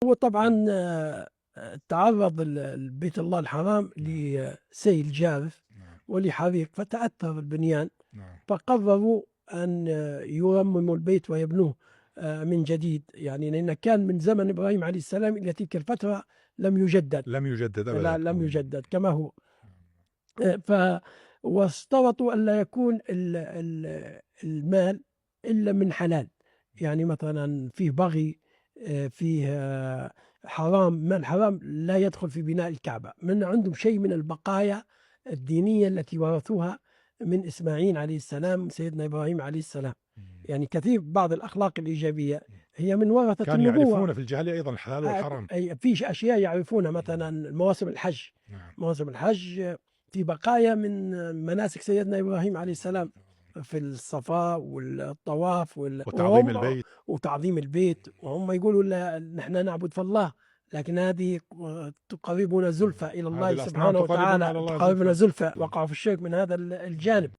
هو طبعا تعرض بيت الله الحرام لسيل جارف نعم. ولحريق فتأثر البنيان، نعم. فقرروا أن يرمموا البيت ويبنوه من جديد، يعني لأن كان من زمن إبراهيم عليه السلام إلى تلك الفترة لم يجدد. لم يجدد لا، أبدا. لم يجدد كما هو. واشترطوا ألا يكون المال إلا من حلال، يعني مثلا فيه بغي، فيه حرام، مال حرام لا يدخل في بناء الكعبة. من عندهم شيء من البقايا الدينية التي ورثوها من إسماعيل عليه السلام، سيدنا إبراهيم عليه السلام. يعني كثير بعض الأخلاق الإيجابية هي من ورثة كانوا النبوة. يعرفون في الجاهلية أيضا الحلال والحرام. في أشياء يعرفونها، مثلا مواسم الحج. نعم. مواسم الحج في بقايا من مناسك سيدنا إبراهيم عليه السلام، في الصفا والطواف وتعظيم البيت. وتعظيم البيت. وهم يقولوا لا، نحن نعبد في الله، لكن هذه تقربنا زلفى إلى هذه الله الأصنام سبحانه تقربنا وتعالى، إلى الله تقربنا زلفى. زلفى. وقعوا في الشرك من هذا الجانب.